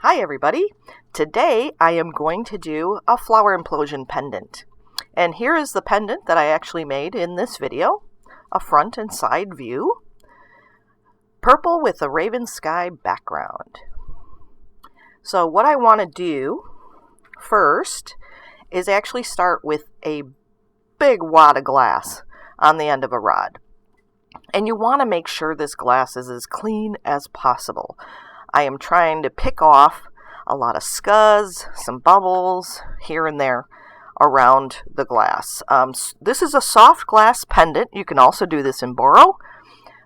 Hi everybody! Today I am going to do a flower implosion pendant. And here is the pendant that I actually made in this video. A front and side view. Purple with a raven sky background. So what I want to do first is actually start with a big wad of glass on the end of a rod. And you want to make sure this glass is as clean as possible. I am trying to pick off a lot of scuzz, some bubbles here and there around the glass. This is a soft glass pendant. You can also do this in boro,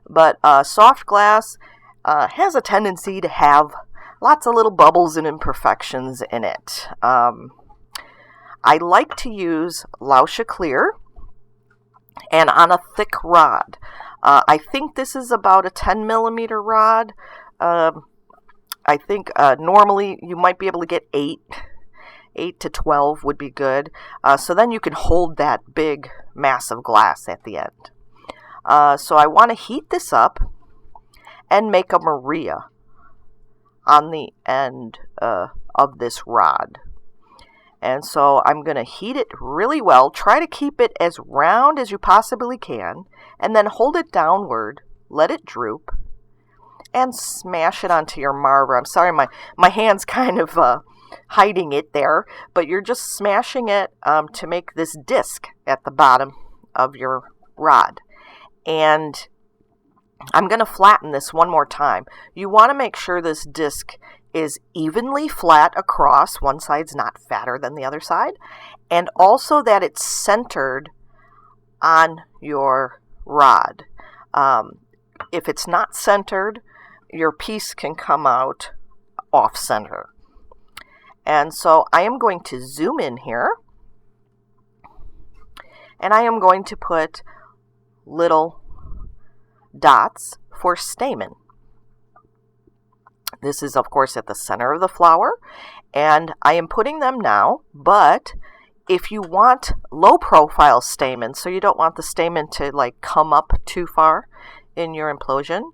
but soft glass has a tendency to have lots of little bubbles and imperfections in it. I like to use Lausha Clear and on a thick rod. I think this is about a 10 millimeter rod. I think normally you might be able to get 8 to 12 would be good. So then you can hold that big mass of glass at the end. So I want to heat this up and make a Maria on the end of this rod. And so I'm going to heat it really well. Try to keep it as round as you possibly can. And then hold it downward. Let it droop. And smash it onto your marver. I'm sorry, my hand's kind of hiding it there, but you're just smashing it to make this disc at the bottom of your rod. And I'm going to flatten this one more time. You want to make sure this disc is evenly flat across. One side's not fatter than the other side. And also that it's centered on your rod. If it's not centered, your piece can come out off center. And so I am going to zoom in here, and I am going to put little dots for stamen. This is of course at the center of the flower, and I am putting them now, but if you want low profile stamen, so you don't want the stamen to like come up too far in your implosion,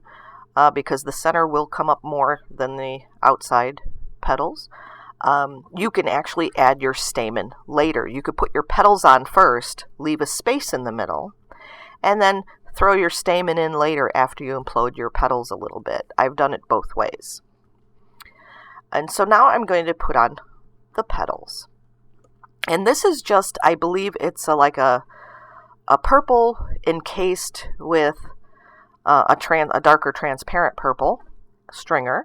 because the center will come up more than the outside petals. You can actually add your stamen later. You could put your petals on first, leave a space in the middle, and then throw your stamen in later after you implode your petals a little bit. I've done it both ways. And so now I'm going to put on the petals. And this is just, I believe it's like a purple encased with a darker transparent purple stringer,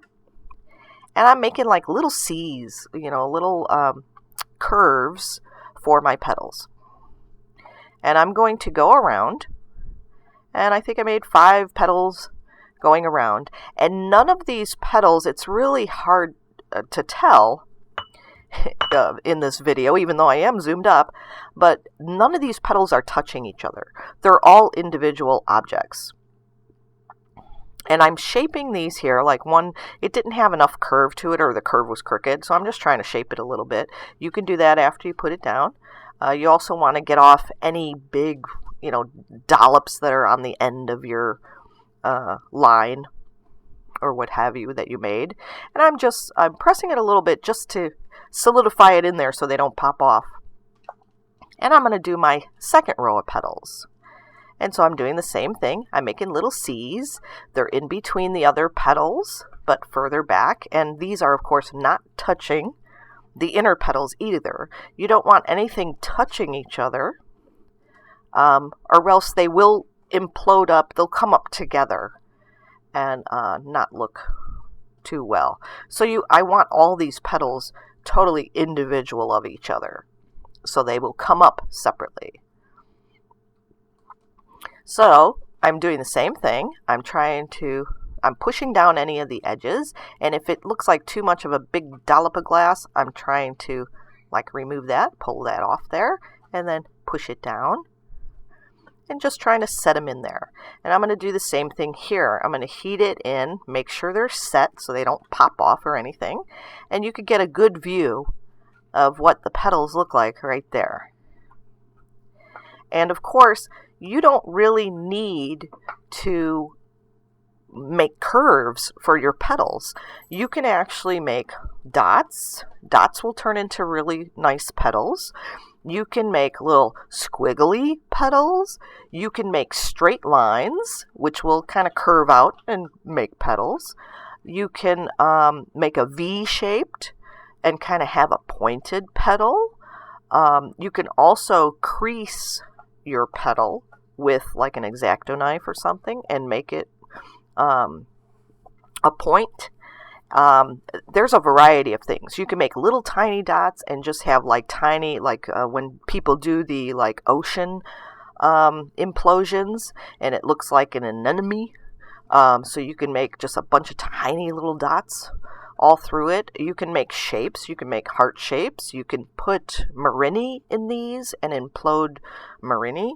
and I'm making like little C's, little curves for my petals. And I'm going to go around, and I think I made 5 petals going around, and none of these petals, it's really hard to tell in this video, even though I am zoomed up, but none of these petals are touching each other. They're all individual objects. And I'm shaping these here, like one, it didn't have enough curve to it, or the curve was crooked, so I'm just trying to shape it a little bit. You can do that after you put it down. You also want to get off any big, dollops that are on the end of your line, or what have you, that you made. And I'm pressing it a little bit just to solidify it in there so they don't pop off. And I'm going to do my second row of petals. And so I'm doing the same thing. I'm making little C's. They're in between the other petals, but further back. And these are, of course, not touching the inner petals either. You don't want anything touching each other, or else they will implode up. They'll come up together and not look too well. So I want all these petals totally individual of each other, so they will come up separately. So I'm doing the same thing. I'm pushing down any of the edges, and if it looks like too much of a big dollop of glass, I'm trying to like remove that, pull that off there, and then push it down, and just trying to set them in there. And I'm going to do the same thing here. I'm going to heat it in, make sure they're set so they don't pop off or anything, and you could get a good view of what the petals look like right there. And of course, you don't really need to make curves for your petals, you can actually make dots. Dots will turn into really nice petals. You can make little squiggly petals. You can make straight lines, which will kind of curve out and make petals. You can make a V-shaped and kind of have a pointed petal. You can also crease your petal with like an X-Acto knife or something and make it a point. There's a variety of things. You can make little tiny dots and just have like tiny, like when people do the like ocean implosions, and it looks like an anemone. So you can make just a bunch of tiny little dots all through it. You can make shapes. You can make heart shapes. You can put marini in these and implode marini.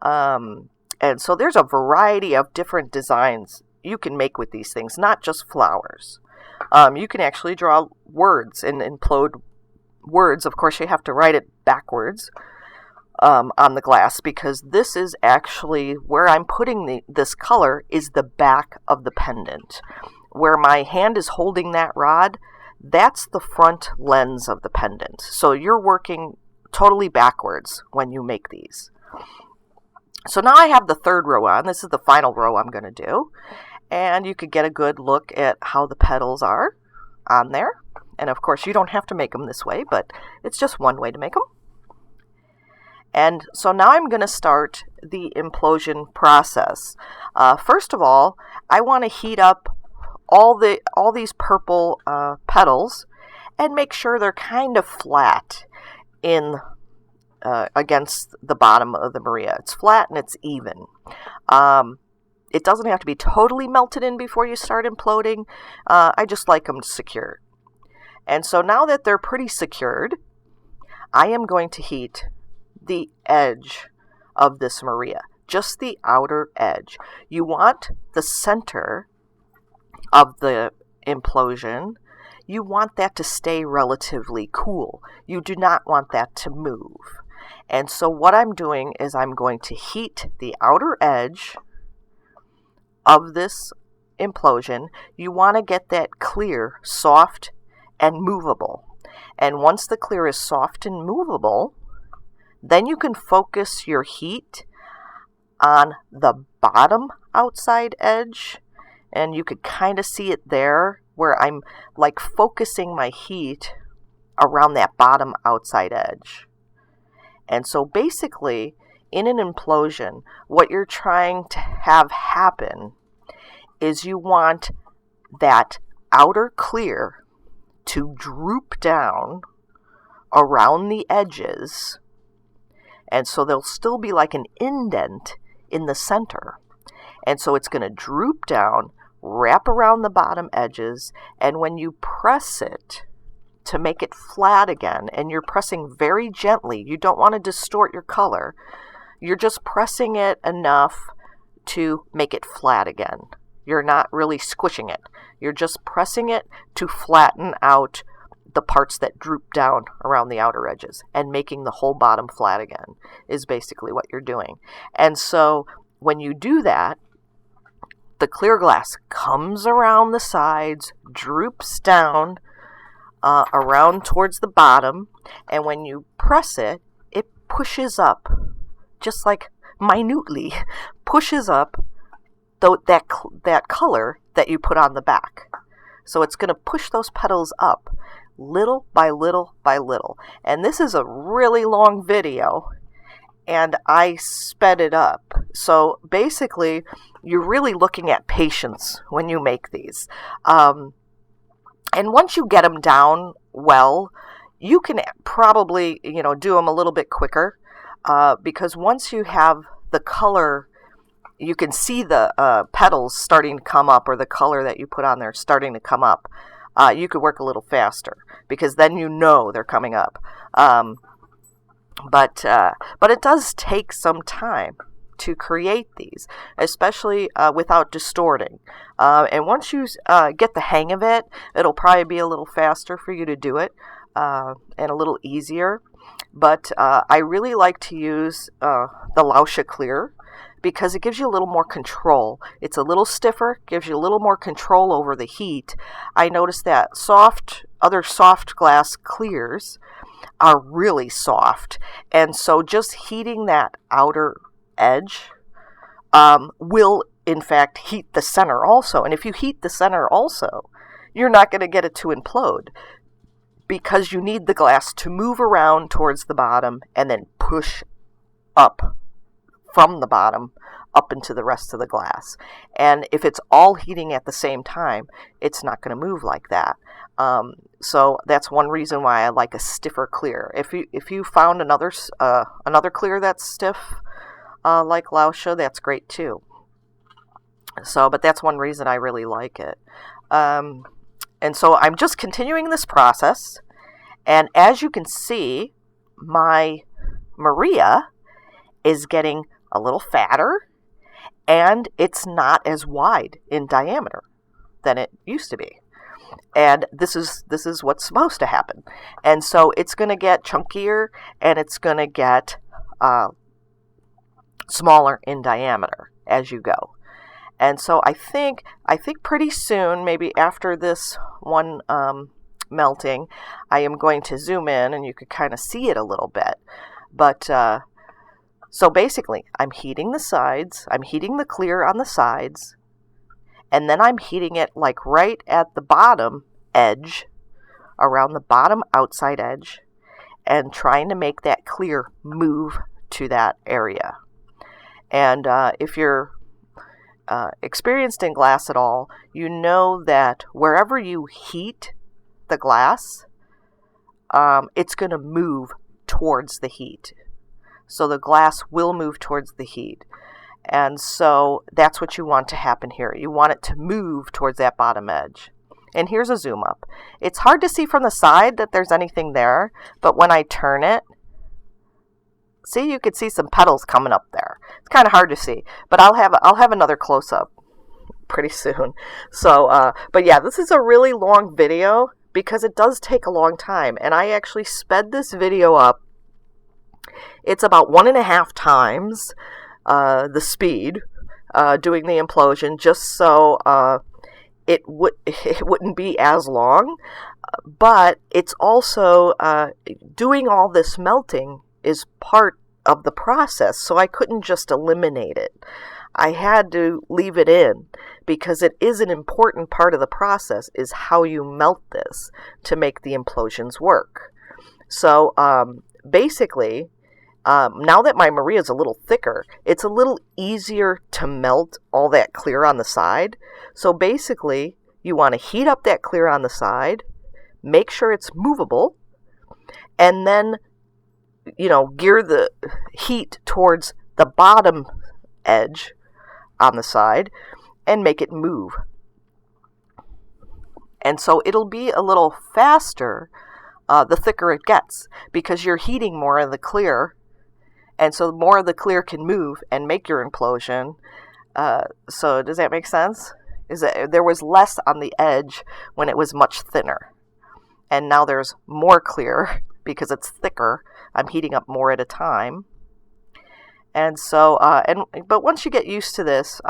And so there's a variety of different designs you can make with these things, not just flowers. You can actually draw words and implode words. Of course, you have to write it backwards on the glass, because this is actually where I'm putting this color is the back of the pendant. Where my hand is holding that rod, that's the front lens of the pendant. So you're working totally backwards when you make these. So now I have the third row on. This is the final row I'm going to do. And you could get a good look at how the petals are on there. And of course, you don't have to make them this way, but it's just one way to make them. And so now I'm going to start the implosion process. First of all, I want to heat up all these purple petals and make sure they're kind of flat in against the bottom of the Maria. It's flat and it's even. It doesn't have to be totally melted in before you start imploding. I just like them secured. And so now that they're pretty secured, I am going to heat the edge of this Maria, just the outer edge. You want the center of the implosion, you want that to stay relatively cool. You do not want that to move. And so what I'm doing is I'm going to heat the outer edge of this implosion. You want to get that clear, soft, and movable. And once the clear is soft and movable, then you can focus your heat on the bottom outside edge. And you could kind of see it there where I'm like focusing my heat around that bottom outside edge. And so basically, in an implosion, what you're trying to have happen is you want that outer clear to droop down around the edges. And so there'll still be like an indent in the center. And so it's going to droop down, wrap around the bottom edges, and when you press it to make it flat again, and you're pressing very gently, you don't want to distort your color, you're just pressing it enough to make it flat again. You're not really squishing it. You're just pressing it to flatten out the parts that droop down around the outer edges, and making the whole bottom flat again is basically what you're doing. And so when you do that, the clear glass comes around the sides, droops down around towards the bottom, and when you press it, it pushes up, just like minutely pushes up that color that you put on the back. So it's going to push those petals up little by little by little. And this is a really long video, and I sped it up. So basically, you're really looking at patience when you make these. And once you get them down well, you can probably, do them a little bit quicker, because once you have the color, you can see the petals starting to come up, or the color that you put on there starting to come up. You could work a little faster, because then they're coming up. But it does take some time to create these, especially without distorting. And once you get the hang of it, it'll probably be a little faster for you to do it, and a little easier. But I really like to use the Lausha Clear, because it gives you a little more control. It's a little stiffer, gives you a little more control over the heat. I noticed that other soft glass clears are really soft, and so just heating that outer edge will in fact heat the center also. And if you heat the center also, you're not going to get it to implode, because you need the glass to move around towards the bottom and then push up from the bottom up into the rest of the glass. And if it's all heating at the same time, it's not going to move like that. So that's one reason why I like a stiffer clear. If you found another clear that's stiff, like Lausha, that's great too. So, but that's one reason I really like it. And so I'm just continuing this process, and as you can see, my Maria is getting a little fatter, and it's not as wide in diameter than it used to be. And this is what's supposed to happen. And so it's going to get chunkier, and it's going to get smaller in diameter as you go. And so I think pretty soon, maybe after this one melting, I am going to zoom in and you could kind of see it a little bit. But so basically, I'm heating the sides, I'm heating the clear on the sides, and then I'm heating it like right at the bottom edge, around the bottom outside edge, and trying to make that clear move to that area. And if you're experienced in glass at all, you know that wherever you heat the glass, it's going to move towards the heat. So the glass will move towards the heat. And so that's what you want to happen here. You want it to move towards that bottom edge. And here's a zoom up. It's hard to see from the side that there's anything there, but when I turn it, see, you could see some petals coming up there. It's kind of hard to see, but I'll have another close-up pretty soon. So, but yeah, this is a really long video because it does take a long time, and I actually sped this video up. It's about 1.5 times the speed doing the implosion, just so it wouldn't be as long. But it's also doing all this melting is part of the process, so I couldn't just eliminate it. I had to leave it in because it is an important part of the process, is how you melt this to make the implosions work. So basically, now that my Maria is a little thicker, it's a little easier to melt all that clear on the side. So basically, you want to heat up that clear on the side, make sure it's movable, and then gear the heat towards the bottom edge on the side and make it move. And so it'll be a little faster the thicker it gets, because you're heating more of the clear, and so more of the clear can move and make your implosion. So does that make sense? Is that there was less on the edge when it was much thinner, and now there's more clear because it's thicker. I'm heating up more at a time. And so, but once you get used to this,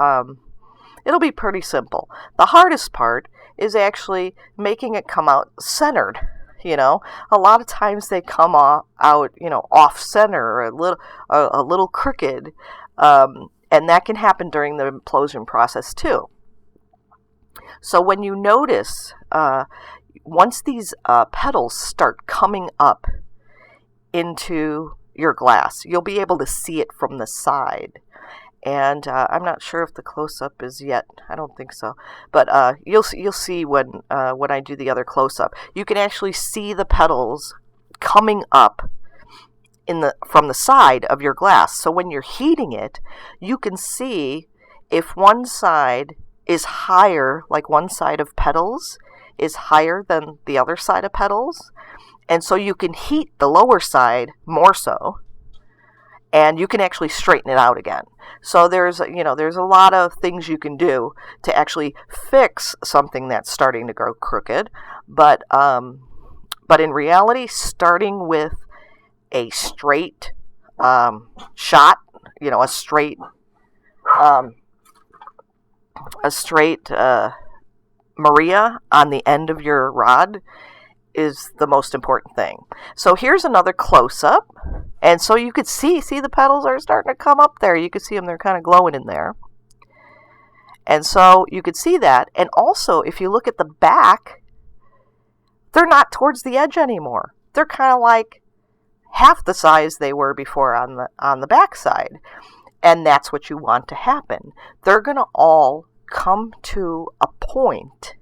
it'll be pretty simple. The hardest part is actually making it come out centered. A lot of times they come out, off center, or a little crooked, and that can happen during the implosion process too. So when you notice, once these petals start coming up into your glass, you'll be able to see it from the side. And I'm not sure if the close-up is yet. I don't think so. But you'll see when I do the other close-up. You can actually see the petals coming up from the side of your glass. So when you're heating it, you can see if one side is higher, like one side of petals is higher than the other side of petals. And so you can heat the lower side more so, and you can actually straighten it out again. So there's a lot of things you can do to actually fix something that's starting to grow crooked. But in reality, starting with a straight shot, a straight a straight Maria on the end of your rod is the most important thing. So here's another close-up. And so you could see the petals are starting to come up there. You can see them, they're kind of glowing in there. And so you could see that. And also, if you look at the back, they're not towards the edge anymore. They're kind of like half the size they were before on the back side. And that's what you want to happen. They're going to all come to a point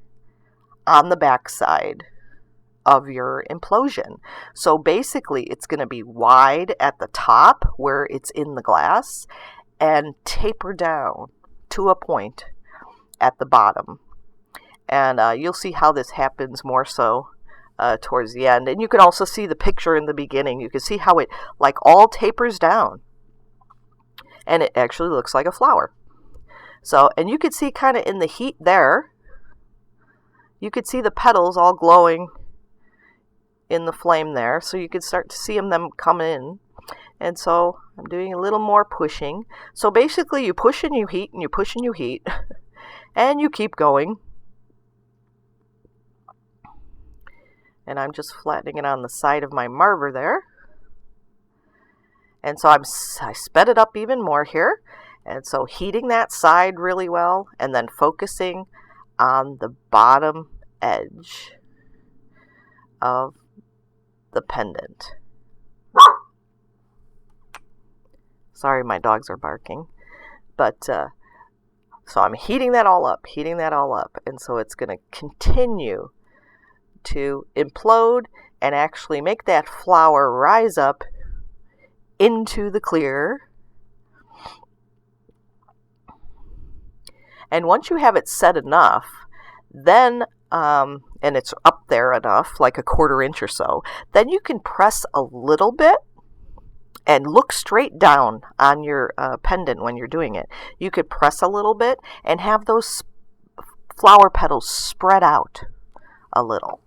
on the back side of your implosion. So basically, it's going to be wide at the top where it's in the glass and taper down to a point at the bottom. And you'll see how this happens more so towards the end. And you can also see the picture in the beginning. You can see how it like all tapers down. And it actually looks like a flower. So, and you could see kind of in the heat there, you could see the petals all glowing in the flame there. So you could start to see them come in. And so I'm doing a little more pushing. So basically you push and you heat and you push and you heat. And you keep going. And I'm just flattening it on the side of my marver there. And so I sped it up even more here. And so heating that side really well and then focusing on the bottom edge of the pendant. Sorry, my dogs are barking. But so I'm heating that all up. And so it's going to continue to implode and actually make that flower rise up into the clear. And once you have it set enough, then, and it's up there enough, like a 1/4 inch or so, then you can press a little bit and look straight down on your pendant when you're doing it. You could press a little bit and have those flower petals spread out a little.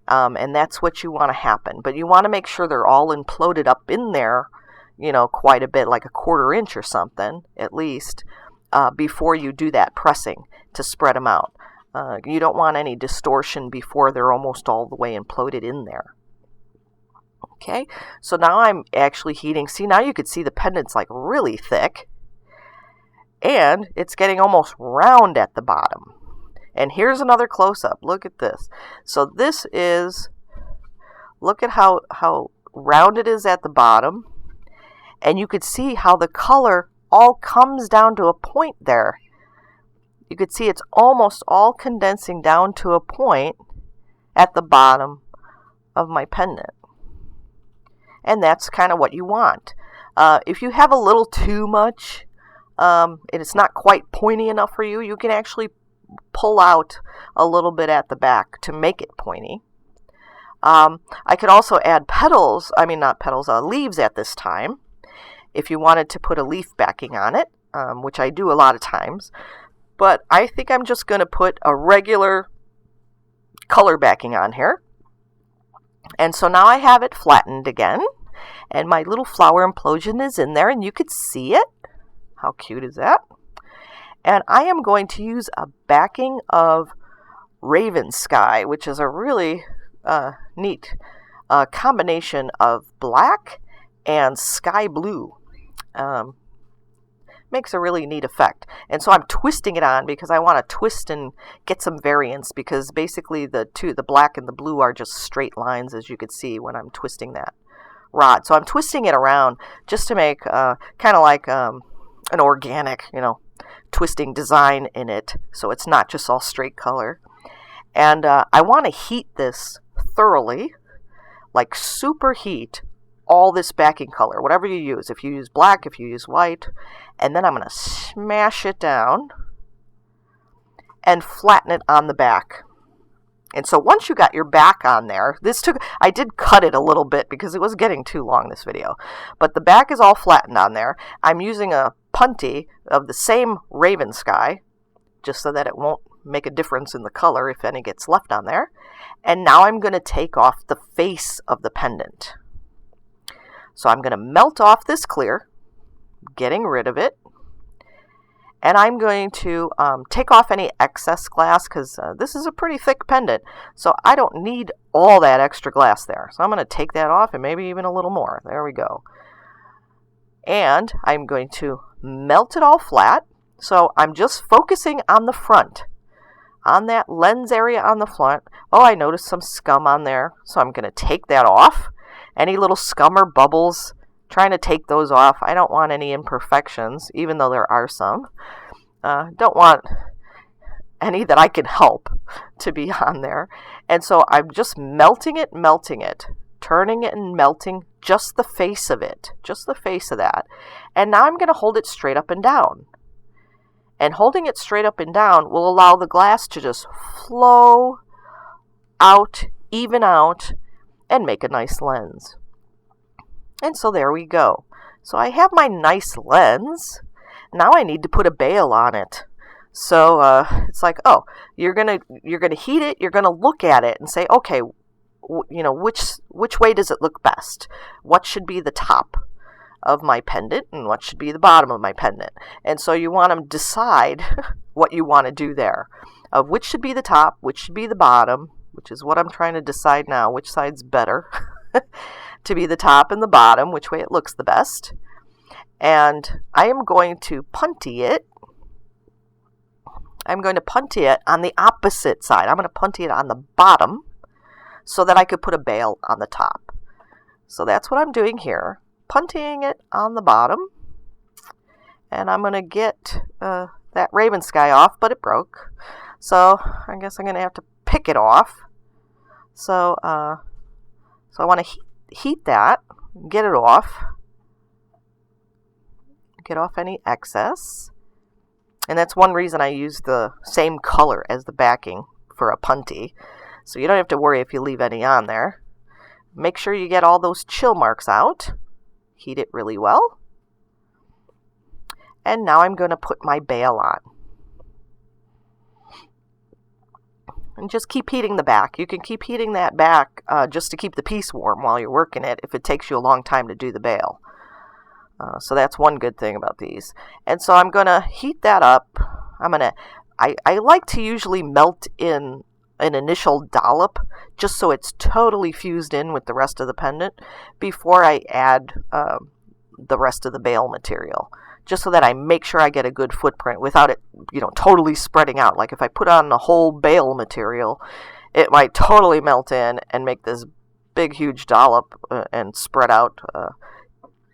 And that's what you want to happen. But you want to make sure they're all imploded up in there, you know, quite a bit, like a 1/4 inch or something, at least, before you do that pressing to spread them out. You don't want any distortion before they're almost all the way imploded in there. Okay, so now I'm actually heating. See, now you could see the pendant's like really thick. And it's getting almost round at the bottom. And here's another close-up. Look at this. So this is, look at how round it is at the bottom. And you could see how the color all comes down to a point there. You could see it's almost all condensing down to a point at the bottom of my pendant. And that's kind of what you want. If you have a little too much, and it's not quite pointy enough for you, you can actually pull out a little bit at the back to make it pointy. I could also add leaves at this time. If you wanted to put a leaf backing on it, which I do a lot of times. But I think I'm just going to put a regular color backing on here. And so now I have it flattened again. And my little flower implosion is in there, and you could see it. How cute is that? And I am going to use a backing of Raven Sky, which is a really neat combination of black and sky blue. Makes a really neat effect. And so I'm twisting it on because I want to twist and get some variance, because basically the black and the blue are just straight lines, as you could see when I'm twisting that rod. So I'm twisting it around just to make kind of like an organic, twisting design in it, so it's not just all straight color. And I want to heat this thoroughly, like super heat all this backing color, whatever you use. If you use black, if you use white, and then I'm going to smash it down and flatten it on the back. And so once you got your back on there, I did cut it a little bit because it was getting too long, this video. But the back is all flattened on there. I'm using a punty of the same Raven Sky, just so that it won't make a difference in the color if any gets left on there. And now I'm going to take off the face of the pendant. So I'm going to melt off this clear, getting rid of it. And I'm going to take off any excess glass because this is a pretty thick pendant. So I don't need all that extra glass there. So I'm going to take that off and maybe even a little more. There we go. And I'm going to melt it all flat. So I'm just focusing on the front, on that lens area on the front. Oh, I noticed some scum on there. So I'm going to take that off. Any little scum or bubbles, trying to take those off. I don't want any imperfections, even though there are some. Don't want any that I can help to be on there. And so I'm just melting it, turning it and melting just the face of it, just the face of that. And now I'm going to hold it straight up and down. And holding it straight up and down will allow the glass to just flow out, even out, and make a nice lens. And so there we go. So I have my nice lens. Now I need to put a bail on it. So it's like, oh, you're gonna heat it. You're gonna look at it and say, okay, which way does it look best? What should be the top of my pendant and what should be the bottom of my pendant? And so you want to decide what you want to do there, of which should be the top, which should be the bottom, which is what I'm trying to decide now, which side's better to be the top and the bottom, which way it looks the best. And I am going to punty it. I'm going to punty it on the opposite side. I'm going to punty it on the bottom so that I could put a bail on the top. So that's what I'm doing here, puntying it on the bottom. And I'm going to get that Raven Sky off, but it broke. So I guess I'm going to have to pick it off. So I want to heat that, get it off, get off any excess. And that's one reason I use the same color as the backing for a punty. So you don't have to worry if you leave any on there. Make sure you get all those chill marks out. Heat it really well. And now I'm going to put my bail on. And just keep heating the back. You can keep heating that back just to keep the piece warm while you're working it if it takes you a long time to do the bail. So that's one good thing about these. And so I'm going to heat that up. I like to usually melt in an initial dollop just so it's totally fused in with the rest of the pendant before I add the rest of the bail material. Just so that I make sure I get a good footprint without it, totally spreading out. Like if I put on the whole bail material, it might totally melt in and make this big, huge dollop and spread out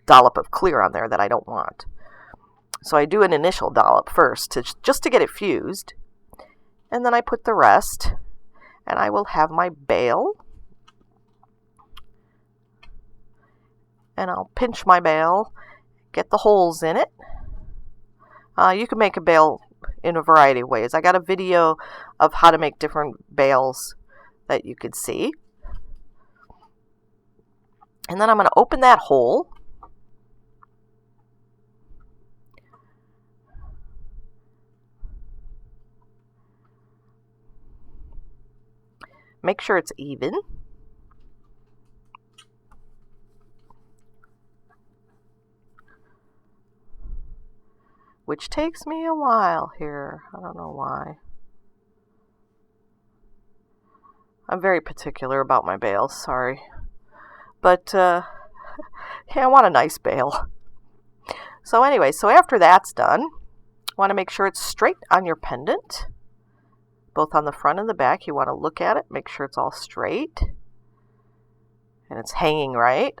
dollop of clear on there that I don't want. So I do an initial dollop first just to get it fused. And then I put the rest. And I will have my bail. And I'll pinch my bail, get the holes in it. You can make a bail in a variety of ways. I got a video of how to make different bails that you could see. And then I'm going to open that hole. Make sure it's even. Which takes me a while here. I don't know why. I'm very particular about my bails, sorry. But, yeah, I want a nice bail. So anyway, so after that's done, you want to make sure it's straight on your pendant. Both on the front and the back, you want to look at it, make sure it's all straight. And it's hanging right.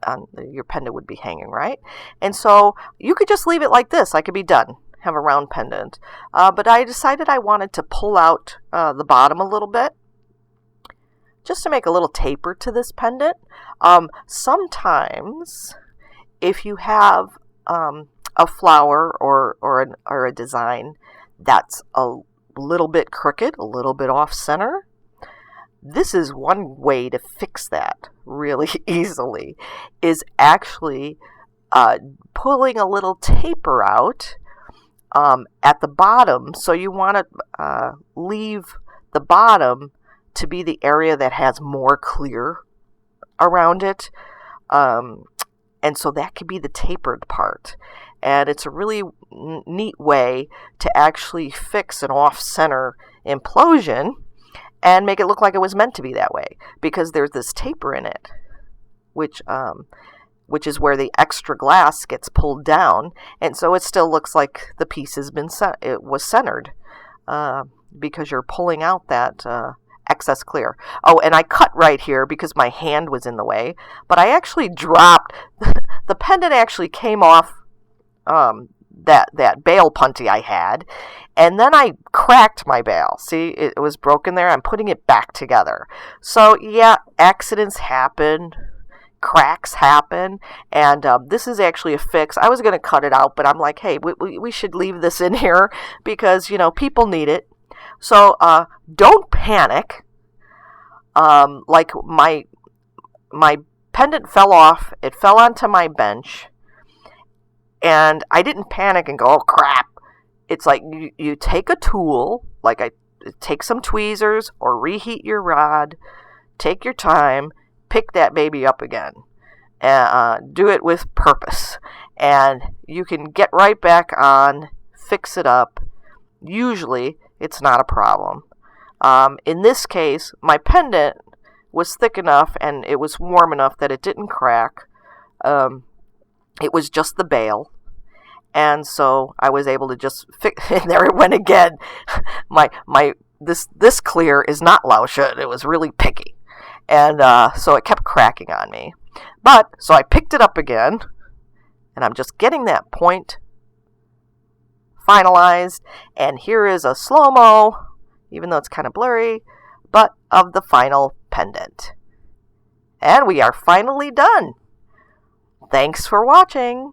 Your pendant would be hanging right. And so you could just leave it like this. I could be done. Have a round pendant. But I decided I wanted to pull out the bottom a little bit. Just to make a little taper to this pendant. Sometimes, if you have a flower or a design that's a little bit crooked, a little bit off center, this is one way to fix that really easily, is actually pulling a little taper out at the bottom. So you want to leave the bottom to be the area that has more clear around it. And so that could be the tapered part. And it's a really neat way to actually fix an off-center implosion and make it look like it was meant to be that way, because there's this taper in it, which is where the extra glass gets pulled down, and so it still looks like the piece has been it was centered, because you're pulling out that excess clear. Oh, and I cut right here because my hand was in the way, but I actually dropped the pendant. Actually came off that bail punty I had, and then I cracked my bail. See, it was broken there. I'm putting it back together. So yeah, accidents happen, cracks happen, and this is actually a fix. I was going to cut it out, but I'm like, hey, we should leave this in here because, you know, people need it. So don't panic. Like my pendant fell off. It fell onto my bench. And I didn't panic and go, oh, crap. It's like you take a tool, like take some tweezers or reheat your rod, take your time, pick that baby up again. Do it with purpose. And you can get right back on, fix it up. Usually, it's not a problem. In this case, my pendant was thick enough and it was warm enough that it didn't crack. It was just the bail. And so I was able to just fix, and there it went again. This clear is not Lauscha. It was really picky. And so it kept cracking on me. But, so I picked it up again, and I'm just getting that point finalized. And here is a slow-mo, even though it's kind of blurry, but of the final pendant. And we are finally done. Thanks for watching.